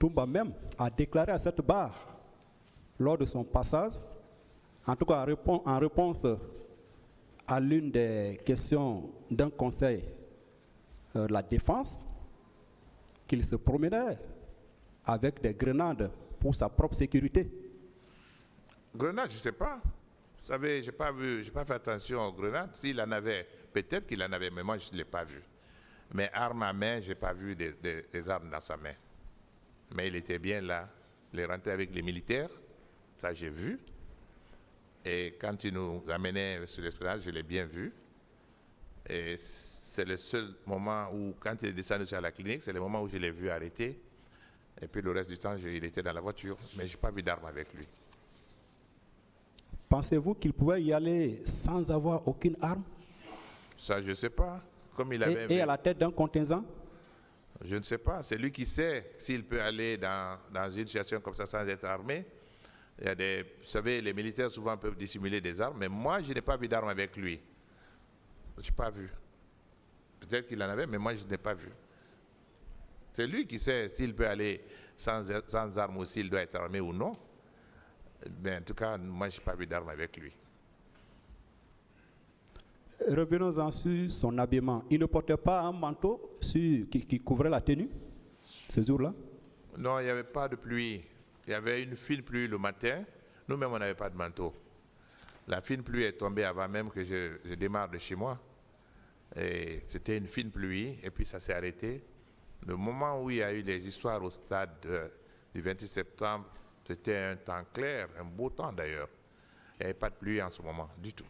Toumba même a déclaré à cette barre, lors de son passage, en tout cas en réponse à l'une des questions d'un conseil de la défense, qu'il se promenait avec des grenades pour sa propre sécurité. Grenades, je ne sais pas. Vous savez, je n'ai pas fait attention aux grenades. S'il en avait, peut-être qu'il en avait, mais moi, je ne l'ai pas vu. Mais arme à main, je n'ai pas vu des armes dans sa main. Mais il était bien là. Il est rentré avec les militaires. Ça, j'ai vu. Et quand il nous amenait sur l'esplanade, je l'ai bien vu. Et c'est le seul moment où, quand il est descendu sur la clinique, c'est le moment où je l'ai vu arrêter. Et puis le reste du temps, il était dans la voiture. Mais je n'ai pas vu d'arme avec lui. Pensez-vous qu'il pouvait y aller sans avoir aucune arme? Ça, je ne sais pas. Comme il avait et à la tête d'un contingent? Je ne sais pas. C'est lui qui sait s'il peut aller dans une situation comme ça sans être armé. Il y a vous savez, les militaires souvent peuvent dissimuler des armes, mais moi, je n'ai pas vu d'arme avec lui. Je n'ai pas vu. Peut-être qu'il en avait, mais moi, je n'ai pas vu. C'est lui qui sait s'il peut aller sans arme ou s'il doit être armé ou non. Mais en tout cas, moi, je n'ai pas vu d'arme avec lui. Revenons-en sur son habillement. Il ne portait pas un manteau qui couvrait la tenue ce jour-là? Non, il n'y avait pas de pluie. Il y avait une fine pluie le matin. Nous-mêmes, on n'avait pas de manteau. La fine pluie est tombée avant même que je démarre de chez moi. Et c'était une fine pluie, et puis ça s'est arrêté. Le moment où il y a eu les histoires au stade du 26 septembre, c'était un temps clair, un beau temps d'ailleurs. Il n'y avait pas de pluie en ce moment, du tout.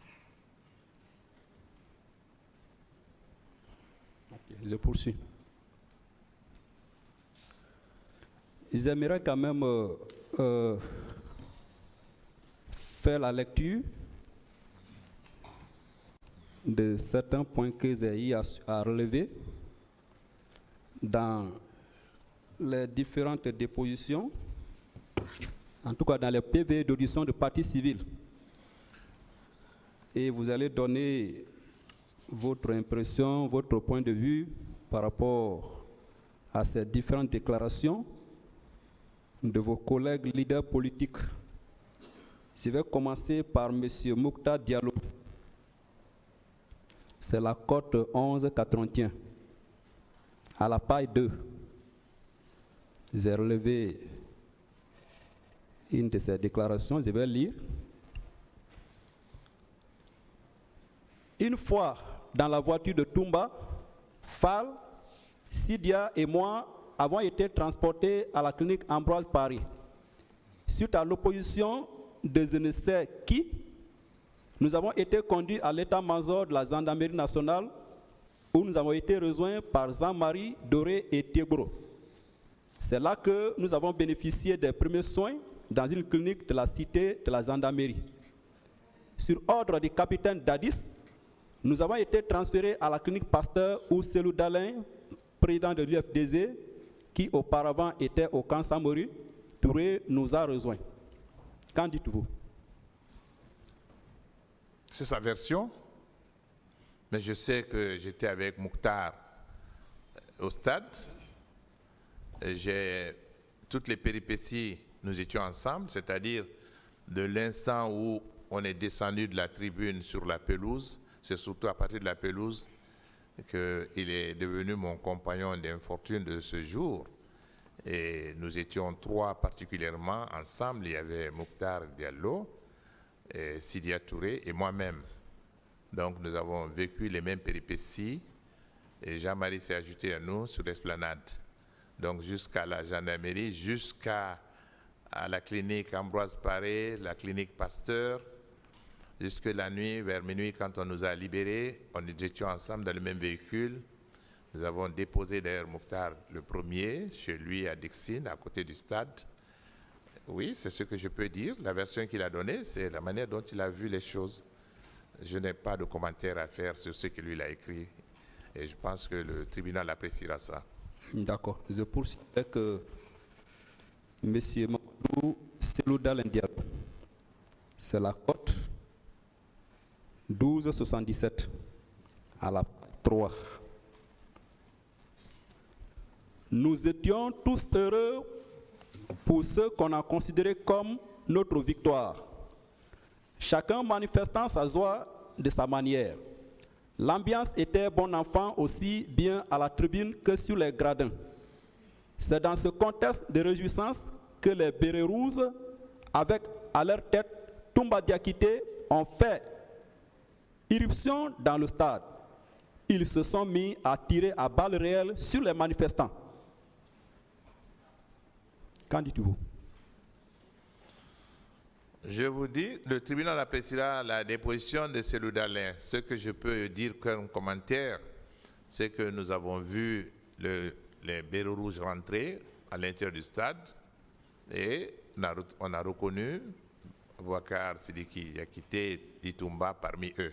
Okay, je poursuis. J'aimerais quand même faire la lecture de certains points que Zéhi a relevés dans les différentes dépositions, en tout cas dans les PV d'audition de partie civile. Et vous allez donner votre impression, votre point de vue par rapport à ces différentes déclarations de vos collègues leaders politiques. Je vais commencer par M. Mouktar Diallo. C'est la cote 1181. À la paille 2. J'ai relevé une de ces déclarations, je vais lire. Une fois dans la voiture de Toumba, Fall, Sidia et moi avons été transportés à la clinique Ambroise Paris. Suite à l'opposition de je ne sais qui, nous avons été conduits à l'état-major de la gendarmerie nationale où nous avons été rejoints par Jean-Marie Doré et Thiegro. C'est là que nous avons bénéficié des premiers soins dans une clinique de la cité de la gendarmerie. Sur ordre du capitaine Dadis, nous avons été transférés à la clinique Pasteur où Selou Dalin, président de l'UFDZ, qui auparavant était au camp Samori, Touré, nous a rejoints. Qu'en dites-vous? C'est sa version, mais je sais que j'étais avec Mouktar au stade. J'ai toutes les péripéties, nous étions ensemble, c'est-à-dire de l'instant où on est descendu de la tribune sur la pelouse, c'est surtout à partir de la pelouse qu'il est devenu mon compagnon d'infortune de ce jour. Et nous étions trois particulièrement ensemble. Il y avait Mouktar Diallo, et Sidia Touré et moi-même. Donc nous avons vécu les mêmes péripéties et Jean-Marie s'est ajouté à nous sur l'esplanade. Donc jusqu'à la gendarmerie, jusqu'à la clinique Ambroise Paré, la clinique Pasteur, jusque la nuit, vers minuit, quand on nous a libérés, on étions ensemble dans le même véhicule. Nous avons déposé d'ailleurs Mouktar le premier, chez lui à Dixine, à côté du stade. Oui, c'est ce que je peux dire. La version qu'il a donnée, c'est la manière dont il a vu les choses. Je n'ai pas de commentaire à faire sur ce que lui il a écrit. Et je pense que le tribunal appréciera ça. D'accord. Je poursuis avec M. Mamadou Selouda Lindial. C'est la cote 1277 à la 3. Nous étions tous heureux pour ce qu'on a considéré comme notre victoire. Chacun manifestant sa joie de sa manière. L'ambiance était bon enfant aussi bien à la tribune que sur les gradins. C'est dans ce contexte de réjouissance que les bérets rouges, avec à leur tête Toumba Diakité, ont fait irruption dans le stade. Ils se sont mis à tirer à balles réelles sur les manifestants. Qu'en dites-vous? Je vous dis, le tribunal appréciera la déposition de Cellou Dalein. Ce que je peux dire comme commentaire, c'est que nous avons vu les bérets rouges rentrer à l'intérieur du stade et on a reconnu Boubacar Sidiki Diakité Toumba parmi eux.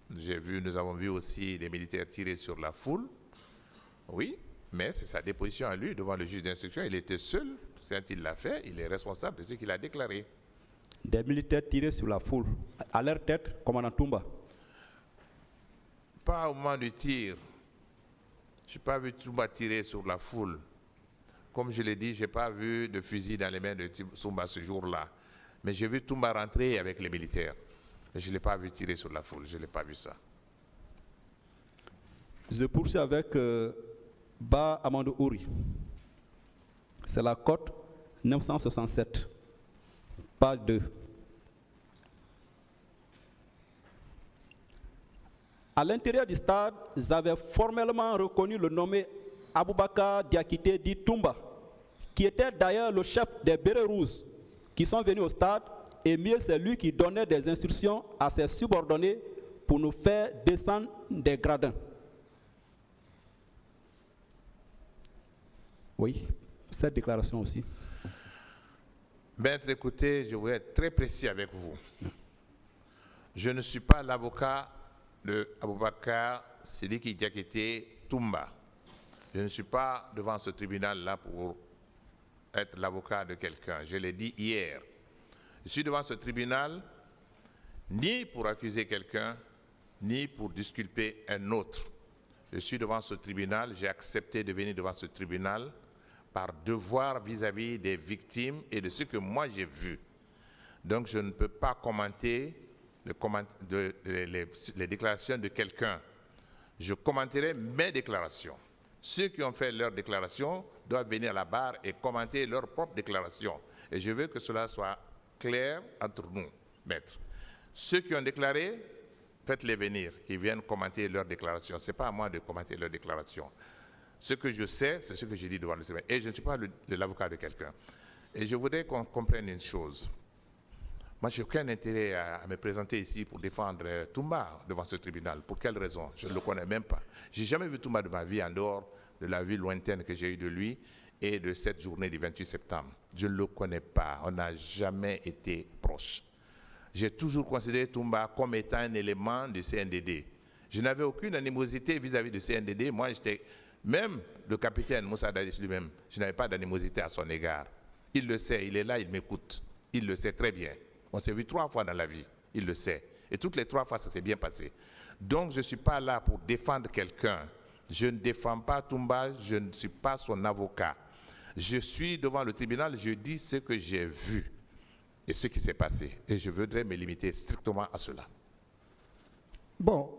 Nous avons vu aussi les militaires tirer sur la foule. Oui, mais c'est sa déposition à lui devant le juge d'instruction. Il était seul. Quand il l'a fait, il est responsable de ce qu'il a déclaré. Des militaires tirés sur la foule. À leur tête, commandant Toumba. Pas au moment du tir. Je n'ai pas vu Toumba tirer sur la foule. Comme je l'ai dit, je n'ai pas vu de fusil dans les mains de Toumba ce jour-là. Mais j'ai vu Toumba rentrer avec les militaires. Mais je ne l'ai pas vu tirer sur la foule. Je n'ai pas vu ça. Je poursuis avec Ba Amadou Ouri. C'est la cote 967, page 2. À l'intérieur du stade, ils avaient formellement reconnu le nommé Aboubakar Diakité dit Toumba, qui était d'ailleurs le chef des bérets rouges qui sont venus au stade, et mieux c'est lui qui donnait des instructions à ses subordonnés pour nous faire descendre des gradins. Oui, cette déclaration aussi. Maître, écoutez, je voudrais être très précis avec vous. Je ne suis pas l'avocat de Aboubakar Sidiki Diakité Toumba. Je ne suis pas devant ce tribunal-là pour être l'avocat de quelqu'un. Je l'ai dit hier. Je suis devant ce tribunal ni pour accuser quelqu'un, ni pour disculper un autre. Je suis devant ce tribunal, j'ai accepté de venir devant ce tribunal par devoir vis-à-vis des victimes et de ce que moi j'ai vu. Donc je ne peux pas commenter les déclarations de quelqu'un. Je commenterai mes déclarations. Ceux qui ont fait leurs déclarations doivent venir à la barre et commenter leurs propres déclarations. Et je veux que cela soit clair entre nous, maître. Ceux qui ont déclaré, faites-les venir, qu'ils viennent commenter leurs déclarations. Ce n'est pas à moi de commenter leurs déclarations. Ce que je sais, c'est ce que j'ai dit devant le tribunal. Et je ne suis pas l'avocat de quelqu'un. Et je voudrais qu'on comprenne une chose. Moi, je n'ai aucun intérêt à me présenter ici pour défendre Toumba devant ce tribunal. Pour quelle raison? Je ne le connais même pas. Je n'ai jamais vu Toumba de ma vie en dehors de la vie lointaine que j'ai eue de lui et de cette journée du 28 septembre. Je ne le connais pas. On n'a jamais été proches. J'ai toujours considéré Toumba comme étant un élément du CNDD. Je n'avais aucune animosité vis-à-vis du CNDD. Moi, j'étais... Même le capitaine Moussa Dadis lui-même, je n'avais pas d'animosité à son égard. Il le sait, il est là, il m'écoute. Il le sait très bien. On s'est vu 3 fois dans la vie, il le sait. Et toutes les 3 fois, ça s'est bien passé. Donc, je ne suis pas là pour défendre quelqu'un. Je ne défends pas Toumba, je ne suis pas son avocat. Je suis devant le tribunal, je dis ce que j'ai vu et ce qui s'est passé. Et je voudrais me limiter strictement à cela. Bon,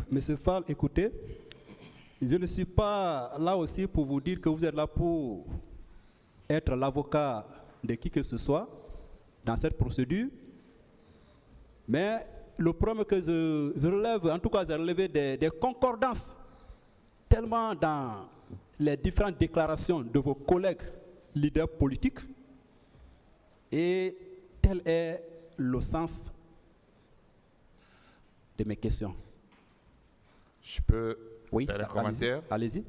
M. Fall, écoutez, je ne suis pas là aussi pour vous dire que vous êtes là pour être l'avocat de qui que ce soit dans cette procédure. Mais le problème que je relève, en tout cas, j'ai relevé des concordances tellement dans les différentes déclarations de vos collègues leaders politiques, et tel est le sens de mes questions. Je peux oui, faire un commentaire? Allez-y.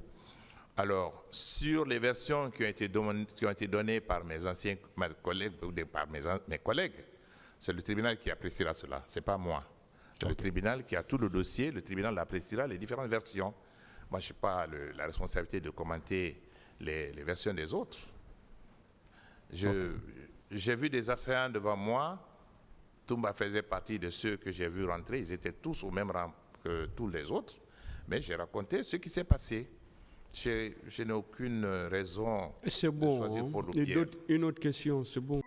Alors, sur les versions qui ont été données par mes anciens collègues, ou par mes collègues, c'est le tribunal qui appréciera cela, ce n'est pas moi. C'est le tribunal qui a tout le dossier, le tribunal appréciera les différentes versions. Moi, je n'ai pas la responsabilité de commenter les versions des autres. J'ai vu des assaillants devant moi. Toumba faisait partie de ceux que j'ai vus rentrer. Ils étaient tous au même rang que tous les autres. Mais j'ai raconté ce qui s'est passé. Je n'ai aucune raison C'est de bon. choisir Hein. Paul ou Et Pierre. une autre question, c'est bon.